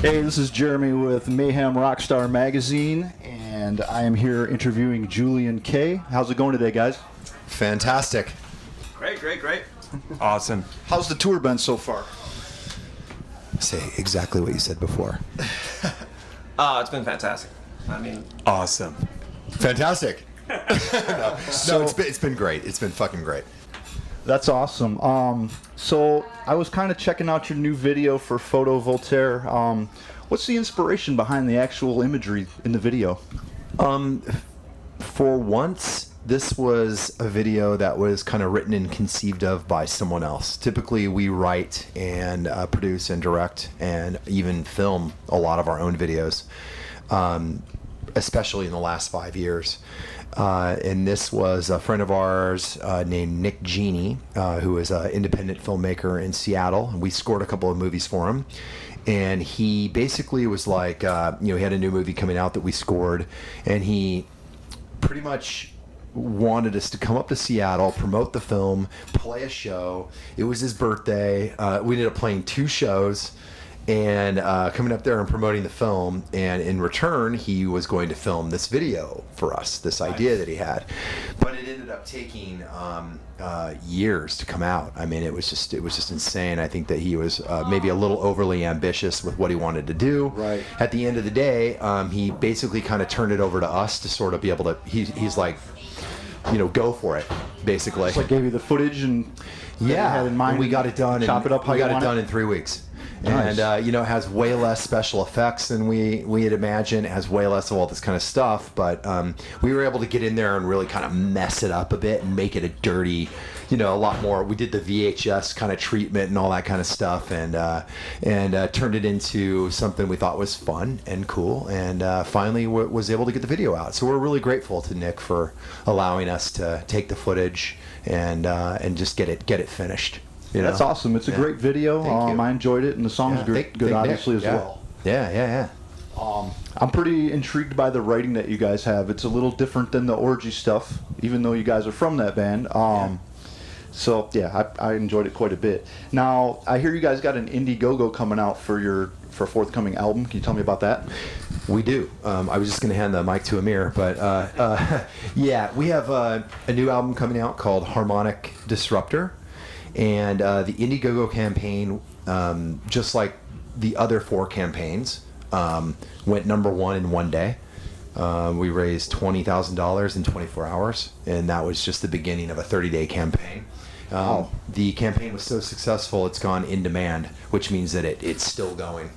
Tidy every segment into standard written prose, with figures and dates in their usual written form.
Hey, this is Jeremy with Mayhem Rockstar Magazine, and I am here interviewing Julien K. How's it going today, guys? Fantastic. Great. Awesome. How's the tour been so far? Say exactly what you said before. It's been fantastic. I mean, Awesome. Fantastic. No, it's been great. It's been fucking great. That's awesome. So I was kind of checking out your new video for Photo Voltaire. What's the inspiration behind the actual imagery in the video? For once, this was a video that was kind of written and conceived of by someone else. Typically, we write and produce and direct and even film a lot of our own videos, especially in the last 5 years. And this was a friend of ours named Nick Genie, who is an independent filmmaker in Seattle. We scored a couple of movies for him. And he basically was like, he had a new movie coming out that we scored. And he pretty much wanted us to come up to Seattle, promote the film, play a show. It was his birthday. We ended up playing 2 shows. And coming up there and promoting the film, and in return he was going to film this video for us, this idea that he had, but it ended up taking years to come out. I mean, it was just insane. I think that he was maybe a little overly ambitious with what he wanted to do. Right. At the end of the day, he basically kind of turned it over to us to sort of be able to. He's like, go for it, basically. So I gave you the footage and yeah, you had in mind, and we got it done. Chop it up how we you got want it done in 3 weeks. Nice. And, it has way less special effects than we had imagined. It has way less of all this kind of stuff. But we were able to get in there and really kind of mess it up a bit and make it a dirty, a lot more. We did the VHS kind of treatment and all that kind of stuff, and turned it into something we thought was fun and cool. And finally was able to get the video out. So we're really grateful to Nick for allowing us to take the footage and just get it finished. That's awesome. It's a great video. Thank you. I enjoyed it, and the song's good obviously, as well. Yeah. I'm pretty intrigued by the writing that you guys have. It's a little different than the orgy stuff, even though you guys are from that band. So, I enjoyed it quite a bit. Now, I hear you guys got an Indiegogo coming out for a forthcoming album. Can you tell me about that? We do. I was just going to hand the mic to Amir, but we have a new album coming out called Harmonic Disruptor. And the Indiegogo campaign, just like the other 4 campaigns, went number 1 in 1 day. We raised $20,000 in 24 hours, and that was just the beginning of a 30-day campaign. The campaign was so successful, it's gone in demand, which means that it's still going.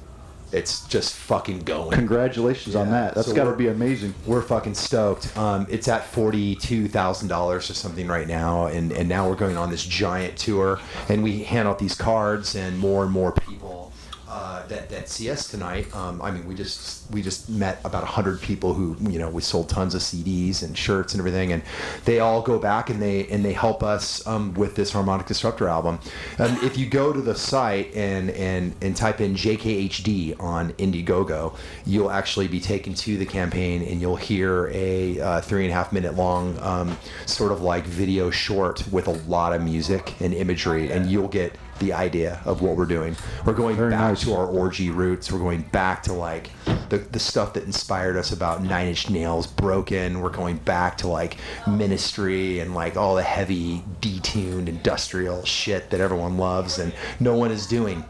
It's just fucking going. Congratulations on that. That's got to be amazing. We're fucking stoked. It's at $42,000 or something right now, and now we're going on this giant tour, and we hand out these cards, and more people that see us tonight. We just met about 100 people who we sold tons of CDs and shirts and everything, and they all go back and they help us with this Harmonic Disruptor album. If you go to the site and type in JKHD on Indiegogo, you'll actually be taken to the campaign, and you'll hear a 3.5 minute long sort of like video short with a lot of music and imagery, and you'll get the idea of what we're doing. We're going back to our orgy roots. We're going back to like the stuff that inspired us about 9 Inch Nails, Broken. We're going back to like Ministry and like all the heavy, detuned, industrial shit that everyone loves and no one is doing.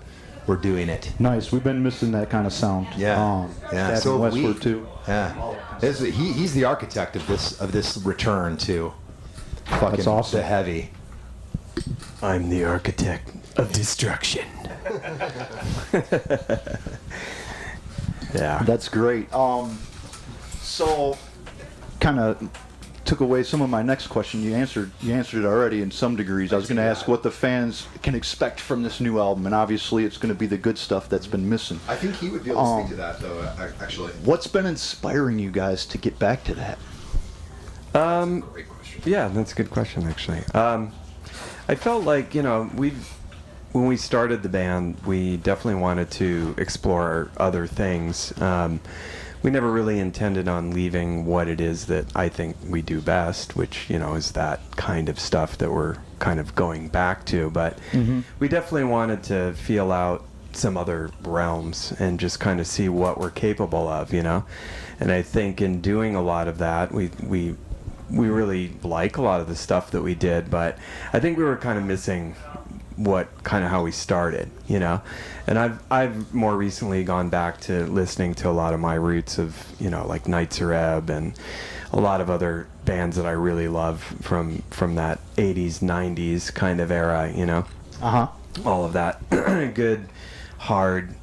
We're doing it. Nice. We've been missing that kind of sound. So Westward too. He's the architect of this return to fucking That's awesome. The heavy. I'm the architect of destruction. Yeah. That's great. So kind of took away some of my next question. You answered it already in some degrees. I was going to ask what the fans can expect from this new album, and obviously it's going to be the good stuff that's been missing. I think he would be able to speak to that, though, actually. What's been inspiring you guys to get back to that? Great question. Yeah, that's a good question, actually. I felt like, when we started the band, we definitely wanted to explore other things. We never really intended on leaving what it is that I think we do best, which, is that kind of stuff that we're kind of going back to. But we definitely wanted to feel out some other realms and just kind of see what we're capable of, you know. And I think in doing a lot of that, we really like a lot of the stuff that we did, but I think we were kind of missing how we started, you know. And I've more recently gone back to listening to a lot of my roots of, you know, like Nights Are Ebb and a lot of other bands that I really love from that 80s, 90s kind of era, you know. All of that good, hard,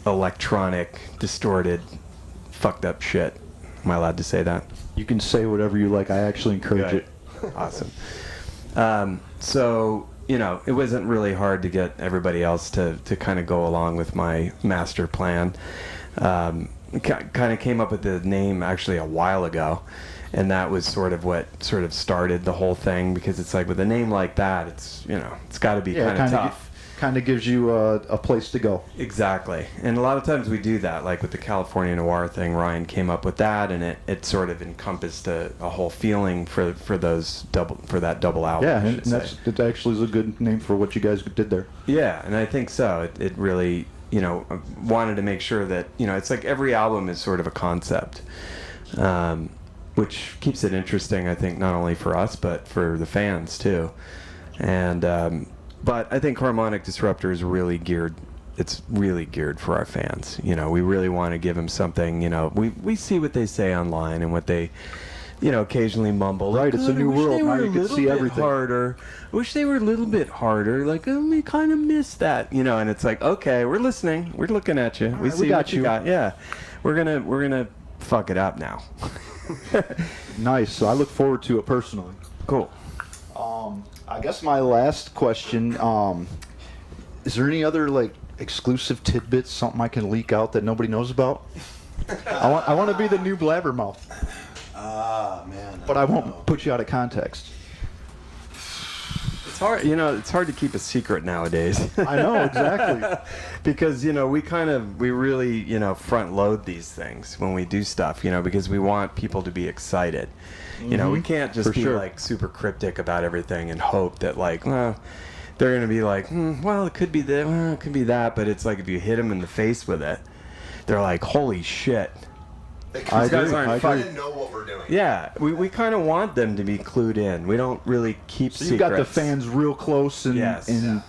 electronic, distorted, fucked up shit. Am I allowed to say that? You can say whatever you like. I actually encourage it. Awesome. So, you know, it wasn't really hard to get everybody else to kind of go along with my master plan. Kind of came up with the name actually a while ago, and that was sort of what sort of started the whole thing, because it's like with a name like that, it's, you know, it's got to be kind of tough. Kind of gives you a place to go. Exactly. And a lot of times we do that, like with the California Noir thing. Ryan came up with that, and it sort of encompassed a whole feeling for that double album. Yeah, and it actually is a good name for what you guys did there. Yeah, and I think so. It really, you know, wanted to make sure that, you know, it's like every album is sort of a concept, which keeps it interesting, I think, not only for us, but for the fans, too. And, but I think Harmonic Disruptor is really geared for our fans. You know, we really want to give them something, you know, we see what they say online and what they, you know, occasionally mumble. Right, it's a new world. Now you can see everything. Harder. I wish they were a little bit harder. Like, oh, we kind of miss that, you know. And it's like, okay, we're listening. We're looking at you. We see what you got. Yeah, we're gonna fuck it up now. Nice. So I look forward to it personally. Cool. I guess my last question, is there any other, like, exclusive tidbits, something I can leak out that nobody knows about? I want to be the new blabbermouth. Man. But I won't put you out of context. It's hard, you know, it's hard to keep a secret nowadays. I know, exactly. Because, you know, we really, you know, front load these things when we do stuff, you know, because we want people to be excited. You know, we can't just be like super cryptic about everything and hope that, like, well, they're going to be like, well, it could be that, well, it could be that. But it's like if you hit them in the face with it, they're like, holy shit. I These guys agree. aren't I fucking agree. know what we're doing. Yeah, we kind of want them to be clued in. We don't really keep So secrets. you got the fans real close, and, Yes. and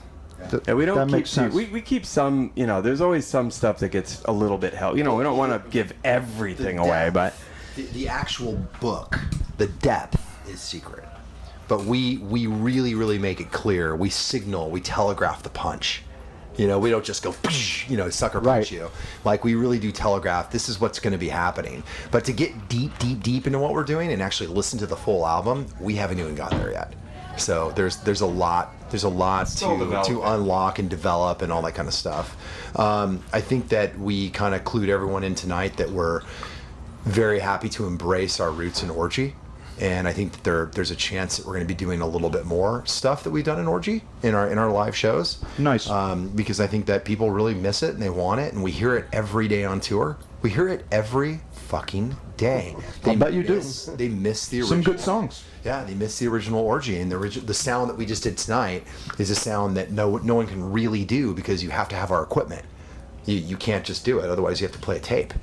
Yeah, we don't that keep makes sense. We keep some, you know, there's always some stuff that gets a little bit held. You know, we don't want to give everything away, but the actual book, the depth is secret. But we really, really make it clear. We signal, we telegraph the punch. You know, we don't just go, you know, sucker punch you. Like, we really do telegraph, this is what's going to be happening. But to get deep into what we're doing and actually listen to the full album, we haven't even got there yet. So there's a lot to unlock and develop and all that kind of stuff. I think that we kind of clued everyone in tonight that we're very happy to embrace our roots in Orgy. And I think that there's a chance that we're going to be doing a little bit more stuff that we've done in Orgy in our live shows. Nice. Because I think that people really miss it and they want it, and we hear it every day on tour. We hear it every fucking day. I bet you do. They miss the original. Some good songs. Yeah, they miss the original Orgy, and the sound that we just did tonight is a sound that no one can really do because you have to have our equipment. You can't just do it, otherwise you have to play a tape.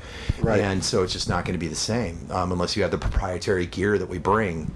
Right. And so it's just not going to be the same unless you have the proprietary gear that we bring.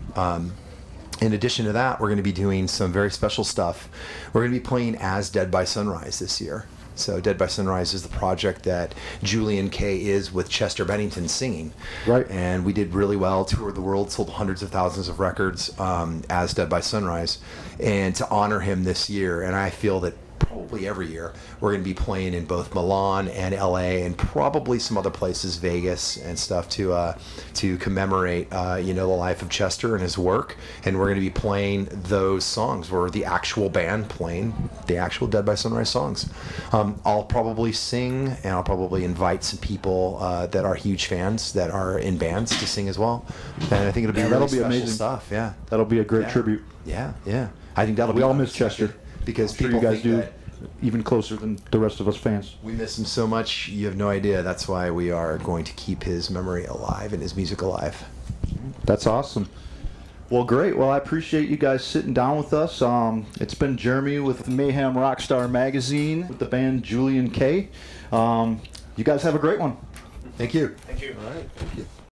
In addition to that, we're going to be doing some very special stuff. We're going to be playing as Dead by Sunrise this year. So Dead by Sunrise is the project that Julien K is with Chester Bennington singing. Right. And we did really well, toured the world, sold hundreds of thousands of records as Dead by Sunrise. And to honor him this year, and I feel that probably every year, we're going to be playing in both Milan and LA and probably some other places, Vegas and stuff, to commemorate the life of Chester and his work. And we're going to be playing those songs. We're the actual band playing the actual Dead by Sunrise songs. I'll probably sing, and I'll probably invite some people that are huge fans that are in bands to sing as well. And I think it'll be that'll really be special amazing stuff. Yeah, That'll be a great tribute. yeah. I think that'll We be all miss Chester. because I'm sure people you guys think do that even closer than the rest of us fans. we miss him so much. You have no idea. That's why we are going to keep his memory alive and his music alive. That's awesome. Well, great. Well, I appreciate you guys sitting down with us. It's been Jeremy with Mayhem Rockstar Magazine with the band Julien K. You guys have a great one. Thank you. Thank you. All right. Thank you.